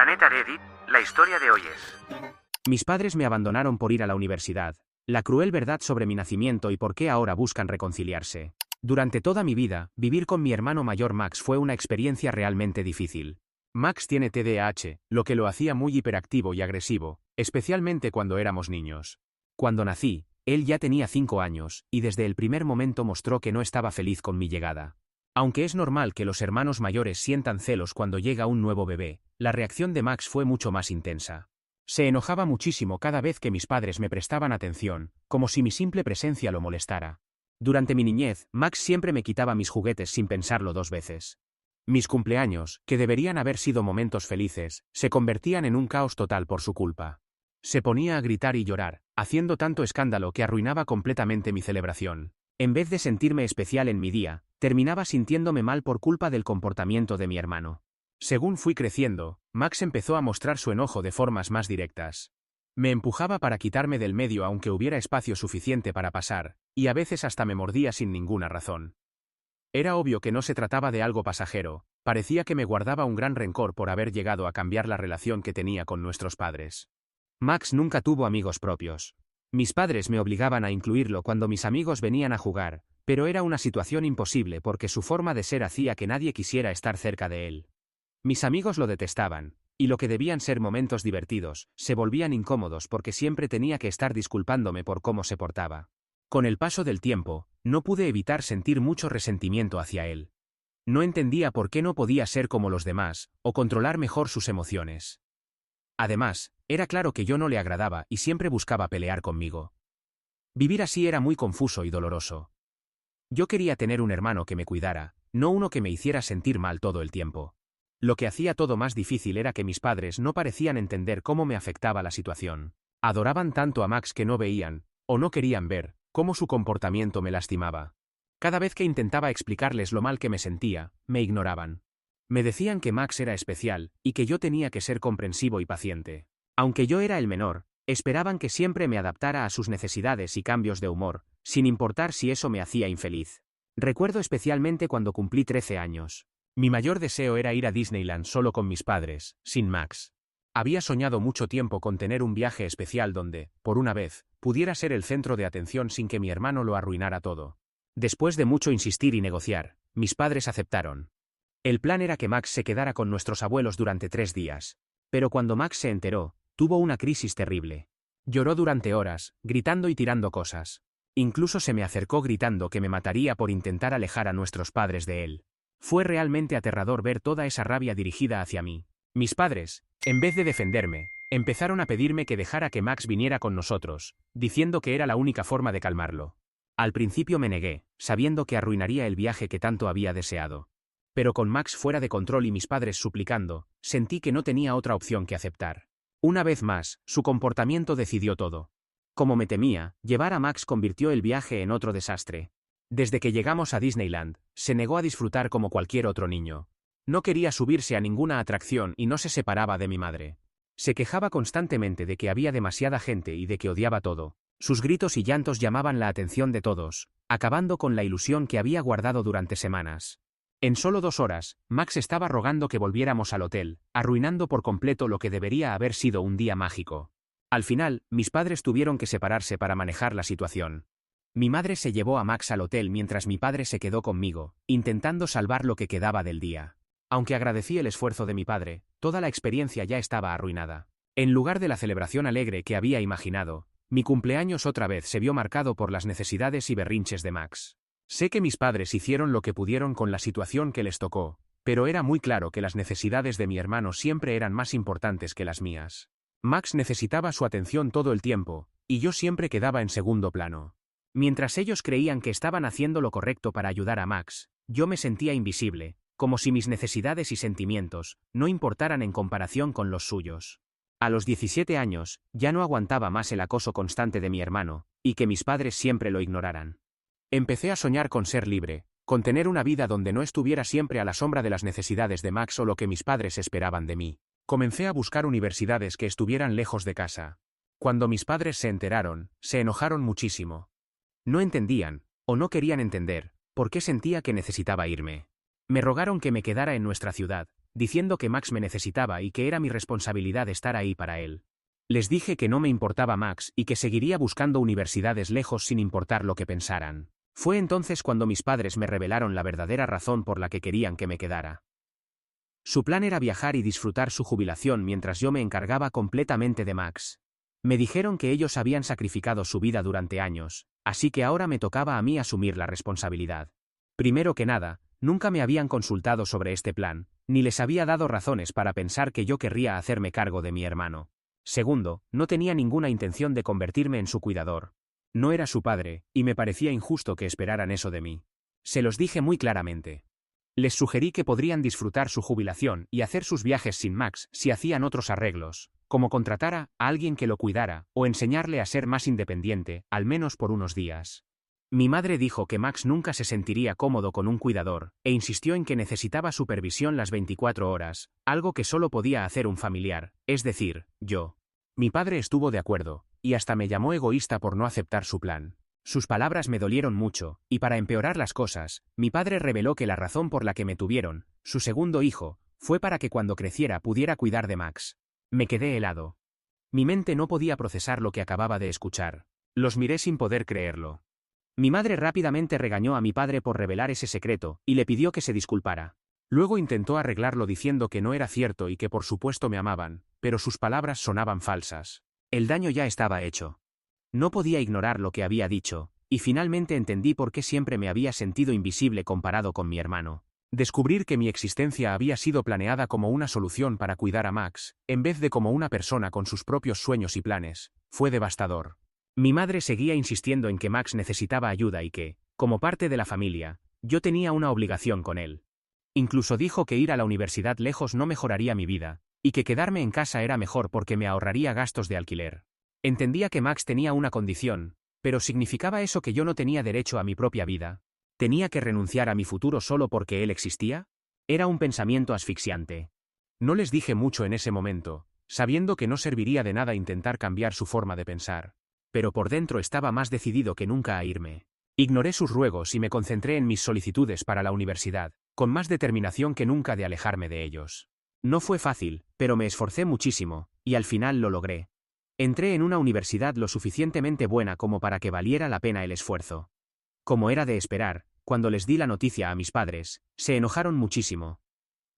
Planeta Reddit, la historia de hoy es... Mis padres me abandonaron por ir a la universidad. La cruel verdad sobre mi nacimiento y por qué ahora buscan reconciliarse. Durante toda mi vida, vivir con mi hermano mayor Max fue una experiencia realmente difícil. Max tiene TDAH, lo que lo hacía muy hiperactivo y agresivo, especialmente cuando éramos niños. Cuando nací, él ya tenía 5 años, y desde el primer momento mostró que no estaba feliz con mi llegada. Aunque es normal que los hermanos mayores sientan celos cuando llega un nuevo bebé, la reacción de Max fue mucho más intensa. Se enojaba muchísimo cada vez que mis padres me prestaban atención, como si mi simple presencia lo molestara. Durante mi niñez, Max siempre me quitaba mis juguetes sin pensarlo 2 veces. Mis cumpleaños, que deberían haber sido momentos felices, se convertían en un caos total por su culpa. Se ponía a gritar y llorar, haciendo tanto escándalo que arruinaba completamente mi celebración. En vez de sentirme especial en mi día, terminaba sintiéndome mal por culpa del comportamiento de mi hermano. Según fui creciendo, Max empezó a mostrar su enojo de formas más directas. Me empujaba para quitarme del medio aunque hubiera espacio suficiente para pasar, y a veces hasta me mordía sin ninguna razón. Era obvio que no se trataba de algo pasajero, parecía que me guardaba un gran rencor por haber llegado a cambiar la relación que tenía con nuestros padres. Max nunca tuvo amigos propios. Mis padres me obligaban a incluirlo cuando mis amigos venían a jugar, pero era una situación imposible porque su forma de ser hacía que nadie quisiera estar cerca de él. Mis amigos lo detestaban, y lo que debían ser momentos divertidos, se volvían incómodos porque siempre tenía que estar disculpándome por cómo se portaba. Con el paso del tiempo, no pude evitar sentir mucho resentimiento hacia él. No entendía por qué no podía ser como los demás, o controlar mejor sus emociones. Además, era claro que yo no le agradaba y siempre buscaba pelear conmigo. Vivir así era muy confuso y doloroso. Yo quería tener un hermano que me cuidara, no uno que me hiciera sentir mal todo el tiempo. Lo que hacía todo más difícil era que mis padres no parecían entender cómo me afectaba la situación. Adoraban tanto a Max que no veían, o no querían ver, cómo su comportamiento me lastimaba. Cada vez que intentaba explicarles lo mal que me sentía, me ignoraban. Me decían que Max era especial, y que yo tenía que ser comprensivo y paciente. Aunque yo era el menor, esperaban que siempre me adaptara a sus necesidades y cambios de humor, sin importar si eso me hacía infeliz. Recuerdo especialmente cuando cumplí 13 años. Mi mayor deseo era ir a Disneyland solo con mis padres, sin Max. Había soñado mucho tiempo con tener un viaje especial donde, por una vez, pudiera ser el centro de atención sin que mi hermano lo arruinara todo. Después de mucho insistir y negociar, mis padres aceptaron. El plan era que Max se quedara con nuestros abuelos durante 3 días. Pero cuando Max se enteró, tuvo una crisis terrible. Lloró durante horas, gritando y tirando cosas. Incluso se me acercó gritando que me mataría por intentar alejar a nuestros padres de él. Fue realmente aterrador ver toda esa rabia dirigida hacia mí. Mis padres, en vez de defenderme, empezaron a pedirme que dejara que Max viniera con nosotros, diciendo que era la única forma de calmarlo. Al principio me negué, sabiendo que arruinaría el viaje que tanto había deseado. Pero con Max fuera de control y mis padres suplicando, sentí que no tenía otra opción que aceptar. Una vez más, su comportamiento decidió todo. Como me temía, llevar a Max convirtió el viaje en otro desastre. Desde que llegamos a Disneyland, se negó a disfrutar como cualquier otro niño. No quería subirse a ninguna atracción y no se separaba de mi madre. Se quejaba constantemente de que había demasiada gente y de que odiaba todo. Sus gritos y llantos llamaban la atención de todos, acabando con la ilusión que había guardado durante semanas. En solo 2 horas, Max estaba rogando que volviéramos al hotel, arruinando por completo lo que debería haber sido un día mágico. Al final, mis padres tuvieron que separarse para manejar la situación. Mi madre se llevó a Max al hotel mientras mi padre se quedó conmigo, intentando salvar lo que quedaba del día. Aunque agradecí el esfuerzo de mi padre, toda la experiencia ya estaba arruinada. En lugar de la celebración alegre que había imaginado, mi cumpleaños otra vez se vio marcado por las necesidades y berrinches de Max. Sé que mis padres hicieron lo que pudieron con la situación que les tocó, pero era muy claro que las necesidades de mi hermano siempre eran más importantes que las mías. Max necesitaba su atención todo el tiempo, y yo siempre quedaba en segundo plano. Mientras ellos creían que estaban haciendo lo correcto para ayudar a Max, yo me sentía invisible, como si mis necesidades y sentimientos no importaran en comparación con los suyos. A los 17 años, ya no aguantaba más el acoso constante de mi hermano, y que mis padres siempre lo ignoraran. Empecé a soñar con ser libre, con tener una vida donde no estuviera siempre a la sombra de las necesidades de Max o lo que mis padres esperaban de mí. Comencé a buscar universidades que estuvieran lejos de casa. Cuando mis padres se enteraron, se enojaron muchísimo. No entendían, o no querían entender, por qué sentía que necesitaba irme. Me rogaron que me quedara en nuestra ciudad, diciendo que Max me necesitaba y que era mi responsabilidad estar ahí para él. Les dije que no me importaba Max y que seguiría buscando universidades lejos sin importar lo que pensaran. Fue entonces cuando mis padres me revelaron la verdadera razón por la que querían que me quedara. Su plan era viajar y disfrutar su jubilación mientras yo me encargaba completamente de Max. Me dijeron que ellos habían sacrificado su vida durante años, así que ahora me tocaba a mí asumir la responsabilidad. Primero que nada, nunca me habían consultado sobre este plan, ni les había dado razones para pensar que yo querría hacerme cargo de mi hermano. Segundo, no tenía ninguna intención de convertirme en su cuidador. No era su padre, y me parecía injusto que esperaran eso de mí. Se los dije muy claramente. Les sugerí que podrían disfrutar su jubilación y hacer sus viajes sin Max si hacían otros arreglos, como contratar a alguien que lo cuidara o enseñarle a ser más independiente, al menos por unos días. Mi madre dijo que Max nunca se sentiría cómodo con un cuidador, e insistió en que necesitaba supervisión las 24 horas, algo que solo podía hacer un familiar, es decir, yo. Mi padre estuvo de acuerdo, y hasta me llamó egoísta por no aceptar su plan. Sus palabras me dolieron mucho, y para empeorar las cosas, mi padre reveló que la razón por la que me tuvieron, su segundo hijo, fue para que cuando creciera pudiera cuidar de Max. Me quedé helado. Mi mente no podía procesar lo que acababa de escuchar. Los miré sin poder creerlo. Mi madre rápidamente regañó a mi padre por revelar ese secreto, y le pidió que se disculpara. Luego intentó arreglarlo diciendo que no era cierto y que por supuesto me amaban, pero sus palabras sonaban falsas. El daño ya estaba hecho. No podía ignorar lo que había dicho, y finalmente entendí por qué siempre me había sentido invisible comparado con mi hermano. Descubrir que mi existencia había sido planeada como una solución para cuidar a Max, en vez de como una persona con sus propios sueños y planes, fue devastador. Mi madre seguía insistiendo en que Max necesitaba ayuda y que, como parte de la familia, yo tenía una obligación con él. Incluso dijo que ir a la universidad lejos no mejoraría mi vida, y que quedarme en casa era mejor porque me ahorraría gastos de alquiler. Entendía que Max tenía una condición, pero ¿significaba eso que yo no tenía derecho a mi propia vida? ¿Tenía que renunciar a mi futuro solo porque él existía? Era un pensamiento asfixiante. No les dije mucho en ese momento, sabiendo que no serviría de nada intentar cambiar su forma de pensar. Pero por dentro estaba más decidido que nunca a irme. Ignoré sus ruegos y me concentré en mis solicitudes para la universidad, con más determinación que nunca de alejarme de ellos. No fue fácil, pero me esforcé muchísimo, y al final lo logré. Entré en una universidad lo suficientemente buena como para que valiera la pena el esfuerzo. Como era de esperar, cuando les di la noticia a mis padres, se enojaron muchísimo.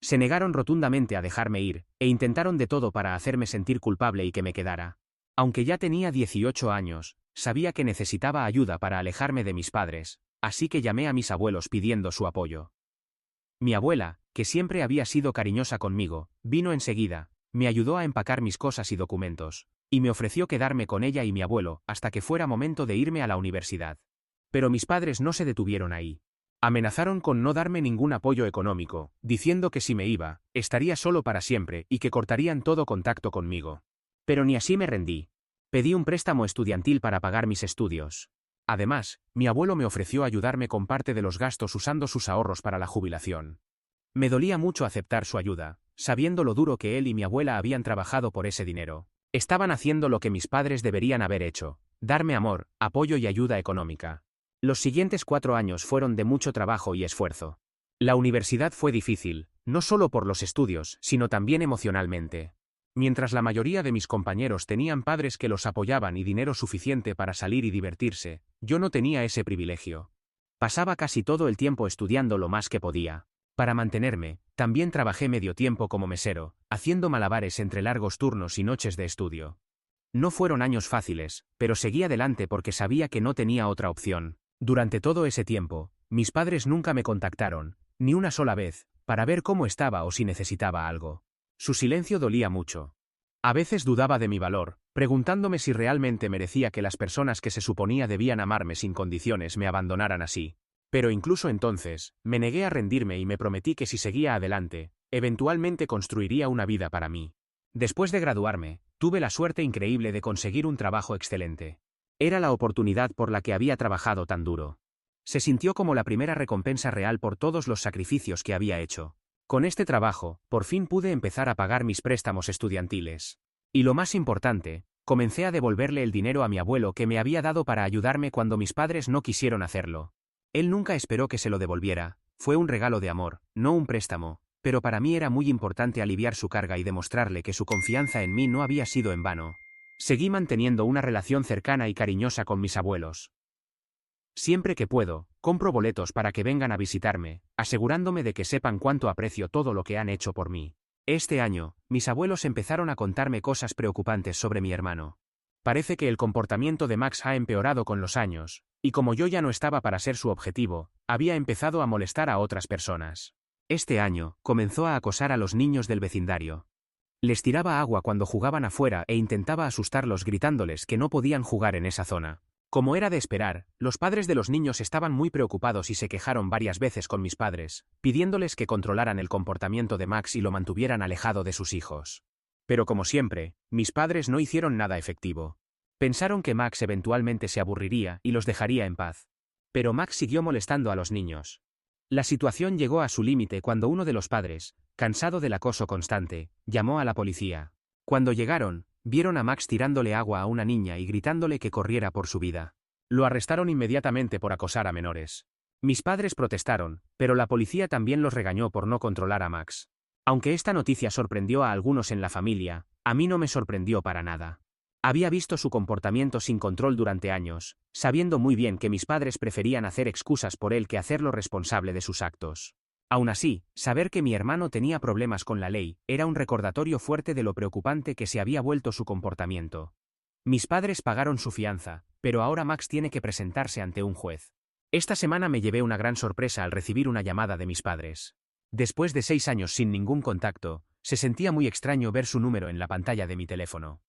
Se negaron rotundamente a dejarme ir, e intentaron de todo para hacerme sentir culpable y que me quedara. Aunque ya tenía 18 años, sabía que necesitaba ayuda para alejarme de mis padres, así que llamé a mis abuelos pidiendo su apoyo. Mi abuela, que siempre había sido cariñosa conmigo, vino enseguida, me ayudó a empacar mis cosas y documentos, y me ofreció quedarme con ella y mi abuelo hasta que fuera momento de irme a la universidad. Pero mis padres no se detuvieron ahí. Amenazaron con no darme ningún apoyo económico, diciendo que si me iba, estaría solo para siempre y que cortarían todo contacto conmigo. Pero ni así me rendí. Pedí un préstamo estudiantil para pagar mis estudios. Además, mi abuelo me ofreció ayudarme con parte de los gastos usando sus ahorros para la jubilación. Me dolía mucho aceptar su ayuda, sabiendo lo duro que él y mi abuela habían trabajado por ese dinero. Estaban haciendo lo que mis padres deberían haber hecho, darme amor, apoyo y ayuda económica. Los siguientes 4 años fueron de mucho trabajo y esfuerzo. La universidad fue difícil, no solo por los estudios, sino también emocionalmente. Mientras la mayoría de mis compañeros tenían padres que los apoyaban y dinero suficiente para salir y divertirse, yo no tenía ese privilegio. Pasaba casi todo el tiempo estudiando lo más que podía. Para mantenerme, también trabajé medio tiempo como mesero, haciendo malabares entre largos turnos y noches de estudio. No fueron años fáciles, pero seguí adelante porque sabía que no tenía otra opción. Durante todo ese tiempo, mis padres nunca me contactaron, ni una sola vez, para ver cómo estaba o si necesitaba algo. Su silencio dolía mucho. A veces dudaba de mi valor, preguntándome si realmente merecía que las personas que se suponía debían amarme sin condiciones me abandonaran así. Pero incluso entonces, me negué a rendirme y me prometí que si seguía adelante, eventualmente construiría una vida para mí. Después de graduarme, tuve la suerte increíble de conseguir un trabajo excelente. Era la oportunidad por la que había trabajado tan duro. Se sintió como la primera recompensa real por todos los sacrificios que había hecho. Con este trabajo, por fin pude empezar a pagar mis préstamos estudiantiles. Y lo más importante, comencé a devolverle el dinero a mi abuelo que me había dado para ayudarme cuando mis padres no quisieron hacerlo. Él nunca esperó que se lo devolviera, fue un regalo de amor, no un préstamo, pero para mí era muy importante aliviar su carga y demostrarle que su confianza en mí no había sido en vano. Seguí manteniendo una relación cercana y cariñosa con mis abuelos. Siempre que puedo, compro boletos para que vengan a visitarme, asegurándome de que sepan cuánto aprecio todo lo que han hecho por mí. Este año, mis abuelos empezaron a contarme cosas preocupantes sobre mi hermano. Parece que el comportamiento de Max ha empeorado con los años, y como yo ya no estaba para ser su objetivo, había empezado a molestar a otras personas. Este año, comenzó a acosar a los niños del vecindario. Les tiraba agua cuando jugaban afuera e intentaba asustarlos gritándoles que no podían jugar en esa zona. Como era de esperar, los padres de los niños estaban muy preocupados y se quejaron varias veces con mis padres, pidiéndoles que controlaran el comportamiento de Max y lo mantuvieran alejado de sus hijos. Pero como siempre, mis padres no hicieron nada efectivo. Pensaron que Max eventualmente se aburriría y los dejaría en paz. Pero Max siguió molestando a los niños. La situación llegó a su límite cuando uno de los padres, cansado del acoso constante, llamó a la policía. Cuando llegaron, vieron a Max tirándole agua a una niña y gritándole que corriera por su vida. Lo arrestaron inmediatamente por acosar a menores. Mis padres protestaron, pero la policía también los regañó por no controlar a Max. Aunque esta noticia sorprendió a algunos en la familia, a mí no me sorprendió para nada. Había visto su comportamiento sin control durante años, sabiendo muy bien que mis padres preferían hacer excusas por él que hacerlo responsable de sus actos. Aún así, saber que mi hermano tenía problemas con la ley era un recordatorio fuerte de lo preocupante que se había vuelto su comportamiento. Mis padres pagaron su fianza, pero ahora Max tiene que presentarse ante un juez. Esta semana me llevé una gran sorpresa al recibir una llamada de mis padres. Después de 6 años sin ningún contacto, se sentía muy extraño ver su número en la pantalla de mi teléfono.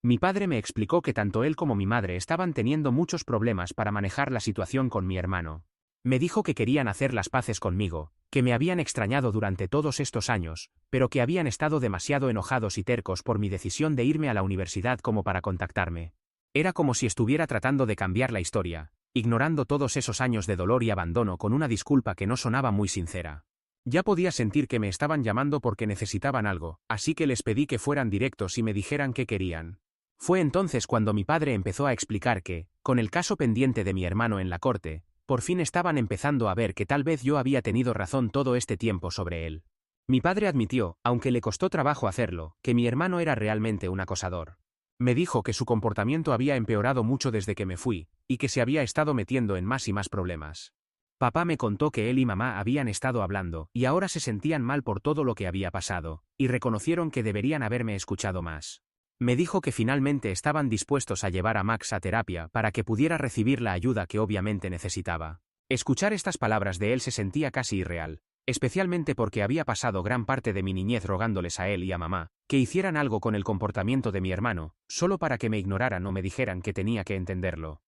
Mi padre me explicó que tanto él como mi madre estaban teniendo muchos problemas para manejar la situación con mi hermano. Me dijo que querían hacer las paces conmigo, que me habían extrañado durante todos estos años, pero que habían estado demasiado enojados y tercos por mi decisión de irme a la universidad como para contactarme. Era como si estuviera tratando de cambiar la historia, ignorando todos esos años de dolor y abandono con una disculpa que no sonaba muy sincera. Ya podía sentir que me estaban llamando porque necesitaban algo, así que les pedí que fueran directos y me dijeran qué querían. Fue entonces cuando mi padre empezó a explicar que, con el caso pendiente de mi hermano en la corte, por fin estaban empezando a ver que tal vez yo había tenido razón todo este tiempo sobre él. Mi padre admitió, aunque le costó trabajo hacerlo, que mi hermano era realmente un acosador. Me dijo que su comportamiento había empeorado mucho desde que me fui, y que se había estado metiendo en más y más problemas. Papá me contó que él y mamá habían estado hablando, y ahora se sentían mal por todo lo que había pasado, y reconocieron que deberían haberme escuchado más. Me dijo que finalmente estaban dispuestos a llevar a Max a terapia para que pudiera recibir la ayuda que obviamente necesitaba. Escuchar estas palabras de él se sentía casi irreal, especialmente porque había pasado gran parte de mi niñez rogándoles a él y a mamá que hicieran algo con el comportamiento de mi hermano, solo para que me ignoraran o me dijeran que tenía que entenderlo.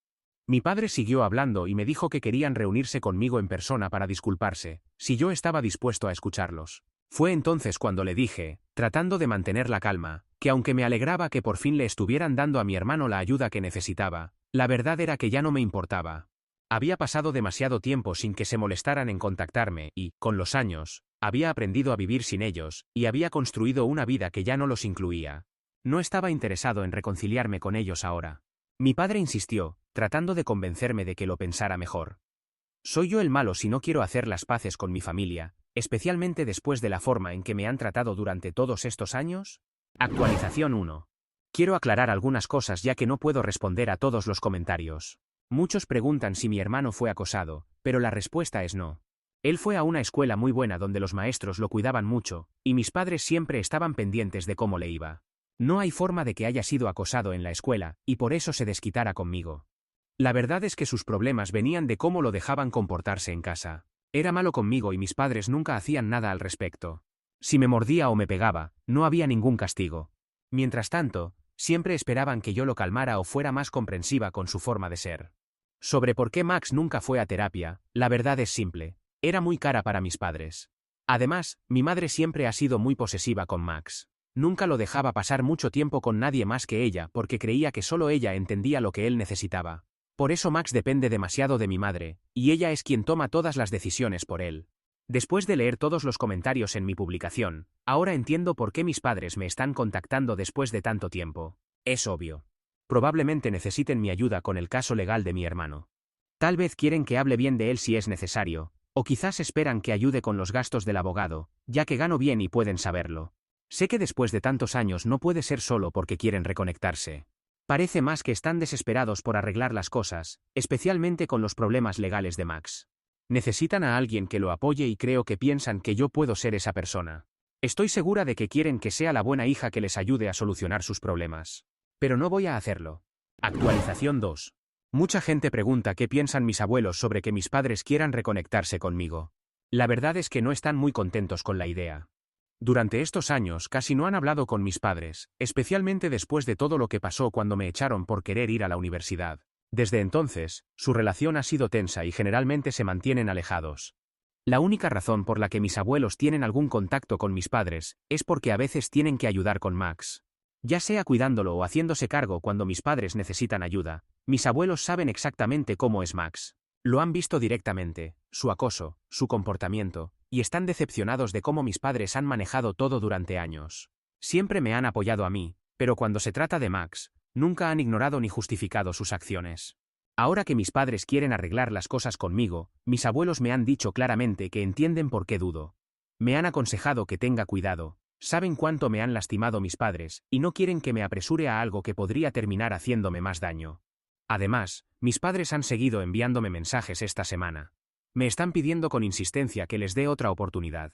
Mi padre siguió hablando y me dijo que querían reunirse conmigo en persona para disculparse, si yo estaba dispuesto a escucharlos. Fue entonces cuando le dije, tratando de mantener la calma, que aunque me alegraba que por fin le estuvieran dando a mi hermano la ayuda que necesitaba, la verdad era que ya no me importaba. Había pasado demasiado tiempo sin que se molestaran en contactarme y, con los años, había aprendido a vivir sin ellos, y había construido una vida que ya no los incluía. No estaba interesado en reconciliarme con ellos ahora. Mi padre insistió, tratando de convencerme de que lo pensara mejor. ¿Soy yo el malo si no quiero hacer las paces con mi familia, especialmente después de la forma en que me han tratado durante todos estos años? Actualización 1. Quiero aclarar algunas cosas ya que no puedo responder a todos los comentarios. Muchos preguntan si mi hermano fue acosado, pero la respuesta es no. Él fue a una escuela muy buena donde los maestros lo cuidaban mucho, y mis padres siempre estaban pendientes de cómo le iba. No hay forma de que haya sido acosado en la escuela, y por eso se desquitara conmigo. La verdad es que sus problemas venían de cómo lo dejaban comportarse en casa. Era malo conmigo y mis padres nunca hacían nada al respecto. Si me mordía o me pegaba, no había ningún castigo. Mientras tanto, siempre esperaban que yo lo calmara o fuera más comprensiva con su forma de ser. Sobre por qué Max nunca fue a terapia, la verdad es simple. Era muy cara para mis padres. Además, mi madre siempre ha sido muy posesiva con Max. Nunca lo dejaba pasar mucho tiempo con nadie más que ella porque creía que solo ella entendía lo que él necesitaba. Por eso Max depende demasiado de mi madre, y ella es quien toma todas las decisiones por él. Después de leer todos los comentarios en mi publicación, ahora entiendo por qué mis padres me están contactando después de tanto tiempo. Es obvio. Probablemente necesiten mi ayuda con el caso legal de mi hermano. Tal vez quieren que hable bien de él si es necesario, O quizás esperan que ayude con los gastos del abogado, ya que gano bien y pueden saberlo. Sé que después de tantos años no puede ser solo porque quieren reconectarse. Parece más que están desesperados por arreglar las cosas, especialmente con los problemas legales de Max. Necesitan a alguien que lo apoye y creo que piensan que yo puedo ser esa persona. Estoy segura de que quieren que sea la buena hija que les ayude a solucionar sus problemas. Pero no voy a hacerlo. Actualización 2. Mucha gente pregunta qué piensan mis abuelos sobre que mis padres quieran reconectarse conmigo. La verdad es que no están muy contentos con la idea. Durante estos años casi no han hablado con mis padres, especialmente después de todo lo que pasó cuando me echaron por querer ir a la universidad. Desde entonces, su relación ha sido tensa y generalmente se mantienen alejados. La única razón por la que mis abuelos tienen algún contacto con mis padres es porque a veces tienen que ayudar con Max. Ya sea cuidándolo o haciéndose cargo cuando mis padres necesitan ayuda, mis abuelos saben exactamente cómo es Max. Lo han visto directamente, su acoso, su comportamiento, y están decepcionados de cómo mis padres han manejado todo durante años. Siempre me han apoyado a mí, pero cuando se trata de Max, nunca han ignorado ni justificado sus acciones. Ahora que mis padres quieren arreglar las cosas conmigo, mis abuelos me han dicho claramente que entienden por qué dudo. Me han aconsejado que tenga cuidado, saben cuánto me han lastimado mis padres, y no quieren que me apresure a algo que podría terminar haciéndome más daño. Además, mis padres han seguido enviándome mensajes esta semana. Me están pidiendo con insistencia que les dé otra oportunidad.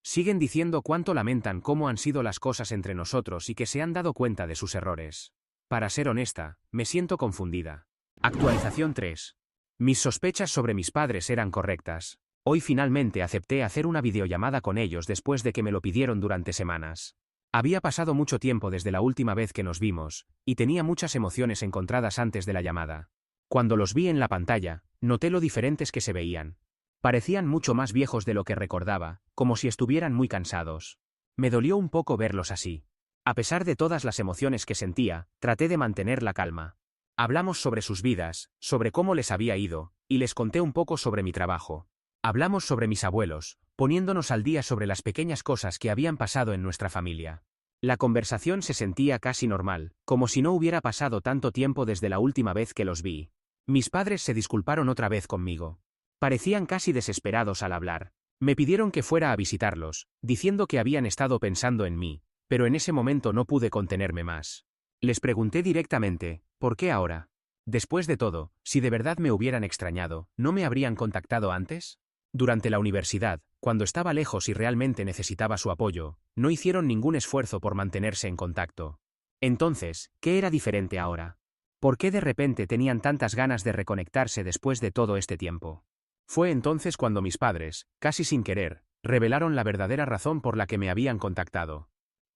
Siguen diciendo cuánto lamentan cómo han sido las cosas entre nosotros y que se han dado cuenta de sus errores. Para ser honesta, me siento confundida. Actualización 3. Mis sospechas sobre mis padres eran correctas. Hoy finalmente acepté hacer una videollamada con ellos después de que me lo pidieron durante semanas. Había pasado mucho tiempo desde la última vez que nos vimos, y tenía muchas emociones encontradas antes de la llamada. Cuando los vi en la pantalla, noté lo diferentes que se veían. Parecían mucho más viejos de lo que recordaba, como si estuvieran muy cansados. Me dolió un poco verlos así. A pesar de todas las emociones que sentía, traté de mantener la calma. Hablamos sobre sus vidas, sobre cómo les había ido, y les conté un poco sobre mi trabajo. Hablamos sobre mis abuelos, poniéndonos al día sobre las pequeñas cosas que habían pasado en nuestra familia. La conversación se sentía casi normal, como si no hubiera pasado tanto tiempo desde la última vez que los vi. Mis padres se disculparon otra vez conmigo. Parecían casi desesperados al hablar. Me pidieron que fuera a visitarlos, diciendo que habían estado pensando en mí, pero en ese momento no pude contenerme más. Les pregunté directamente, ¿por qué ahora? Después de todo, si de verdad me hubieran extrañado, ¿no me habrían contactado antes? Durante la universidad, cuando estaba lejos y realmente necesitaba su apoyo, no hicieron ningún esfuerzo por mantenerse en contacto. Entonces, ¿qué era diferente ahora? ¿Por qué de repente tenían tantas ganas de reconectarse después de todo este tiempo? Fue entonces cuando mis padres, casi sin querer, revelaron la verdadera razón por la que me habían contactado.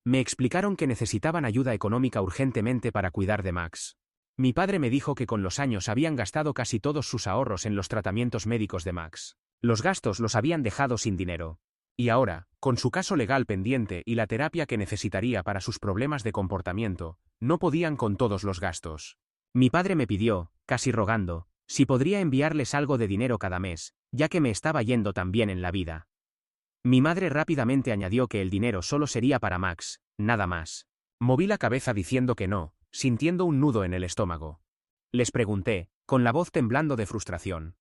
Me explicaron que necesitaban ayuda económica urgentemente para cuidar de Max. Mi padre me dijo que con los años habían gastado casi todos sus ahorros en los tratamientos médicos de Max. Los gastos los habían dejado sin dinero. Y ahora, con su caso legal pendiente y la terapia que necesitaría para sus problemas de comportamiento, no podían con todos los gastos. Mi padre me pidió, casi rogando, si podría enviarles algo de dinero cada mes, ya que me estaba yendo tan bien en la vida. Mi madre rápidamente añadió que el dinero solo sería para Max, nada más. Moví la cabeza diciendo que no, sintiendo un nudo en el estómago. Les pregunté, con la voz temblando de frustración.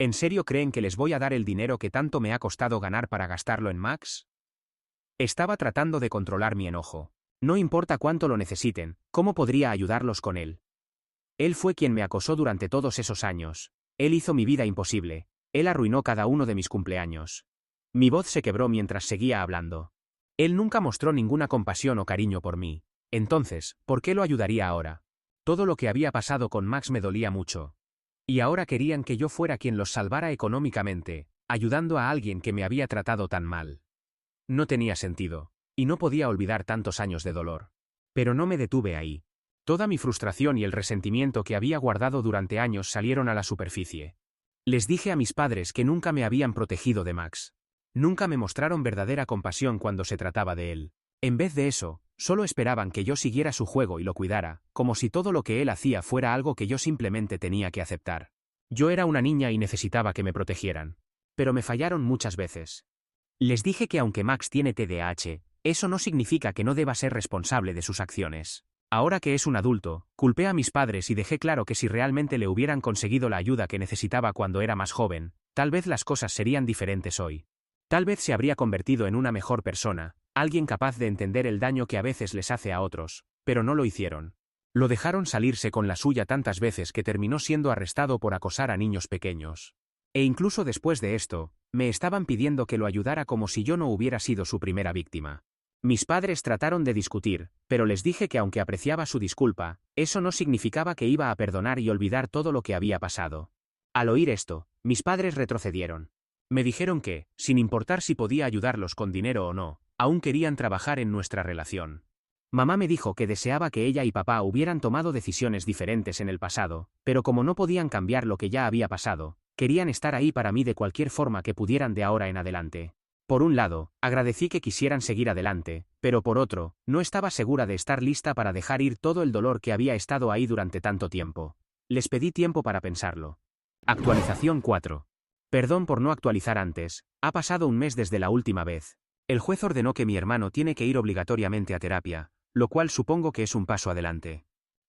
¿En serio creen que les voy a dar el dinero que tanto me ha costado ganar para gastarlo en Max? Estaba tratando de controlar mi enojo. No importa cuánto lo necesiten, ¿cómo podría ayudarlos con él? Él fue quien me acosó durante todos esos años. Él hizo mi vida imposible. Él arruinó cada uno de mis cumpleaños. Mi voz se quebró mientras seguía hablando. Él nunca mostró ninguna compasión o cariño por mí. Entonces, ¿por qué lo ayudaría ahora? Todo lo que había pasado con Max me dolía mucho. Y ahora querían que yo fuera quien los salvara económicamente, ayudando a alguien que me había tratado tan mal. No tenía sentido, y no podía olvidar tantos años de dolor. Pero no me detuve ahí. Toda mi frustración y el resentimiento que había guardado durante años salieron a la superficie. Les dije a mis padres que nunca me habían protegido de Max. Nunca me mostraron verdadera compasión cuando se trataba de él. En vez de eso, solo esperaban que yo siguiera su juego y lo cuidara, como si todo lo que él hacía fuera algo que yo simplemente tenía que aceptar. Yo era una niña y necesitaba que me protegieran. Pero me fallaron muchas veces. Les dije que aunque Max tiene TDAH, eso no significa que no deba ser responsable de sus acciones. Ahora que es un adulto, culpé a mis padres y dejé claro que si realmente le hubieran conseguido la ayuda que necesitaba cuando era más joven, tal vez las cosas serían diferentes hoy. Tal vez se habría convertido en una mejor persona, alguien capaz de entender el daño que a veces les hace a otros, pero no lo hicieron. Lo dejaron salirse con la suya tantas veces que terminó siendo arrestado por acosar a niños pequeños. E incluso después de esto, me estaban pidiendo que lo ayudara como si yo no hubiera sido su primera víctima. Mis padres trataron de discutir, pero les dije que aunque apreciaba su disculpa, eso no significaba que iba a perdonar y olvidar todo lo que había pasado. Al oír esto, mis padres retrocedieron. Me dijeron que, sin importar si podía ayudarlos con dinero o no, aún querían trabajar en nuestra relación. Mamá me dijo que deseaba que ella y papá hubieran tomado decisiones diferentes en el pasado, pero como no podían cambiar lo que ya había pasado, querían estar ahí para mí de cualquier forma que pudieran de ahora en adelante. Por un lado, agradecí que quisieran seguir adelante, pero por otro, no estaba segura de estar lista para dejar ir todo el dolor que había estado ahí durante tanto tiempo. Les pedí tiempo para pensarlo. Actualización 4. Perdón por no actualizar antes, ha pasado un mes desde la última vez. El juez ordenó que mi hermano tiene que ir obligatoriamente a terapia, lo cual supongo que es un paso adelante.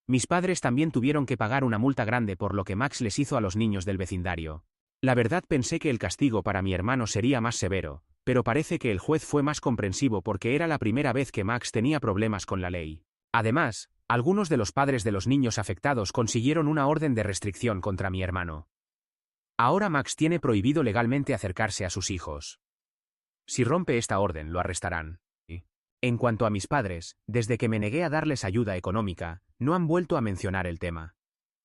Mis padres también tuvieron que pagar una multa grande por lo que Max les hizo a los niños del vecindario. La verdad pensé que el castigo para mi hermano sería más severo, pero parece que el juez fue más comprensivo porque era la primera vez que Max tenía problemas con la ley. Además, algunos de los padres de los niños afectados consiguieron una orden de restricción contra mi hermano. Ahora Max tiene prohibido legalmente acercarse a sus hijos. Si rompe esta orden, lo arrestarán. En cuanto a mis padres, desde que me negué a darles ayuda económica, no han vuelto a mencionar el tema.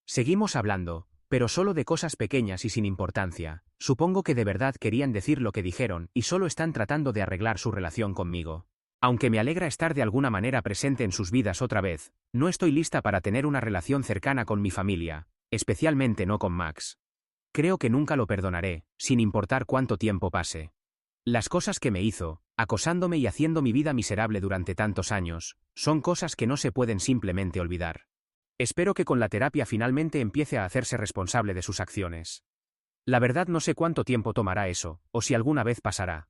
Seguimos hablando, pero solo de cosas pequeñas y sin importancia. Supongo que de verdad querían decir lo que dijeron y solo están tratando de arreglar su relación conmigo. Aunque me alegra estar de alguna manera presente en sus vidas otra vez, no estoy lista para tener una relación cercana con mi familia, especialmente no con Max. Creo que nunca lo perdonaré, sin importar cuánto tiempo pase. Las cosas que me hizo, acosándome y haciendo mi vida miserable durante tantos años, son cosas que no se pueden simplemente olvidar. Espero que con la terapia finalmente empiece a hacerse responsable de sus acciones. La verdad no sé cuánto tiempo tomará eso, o si alguna vez pasará.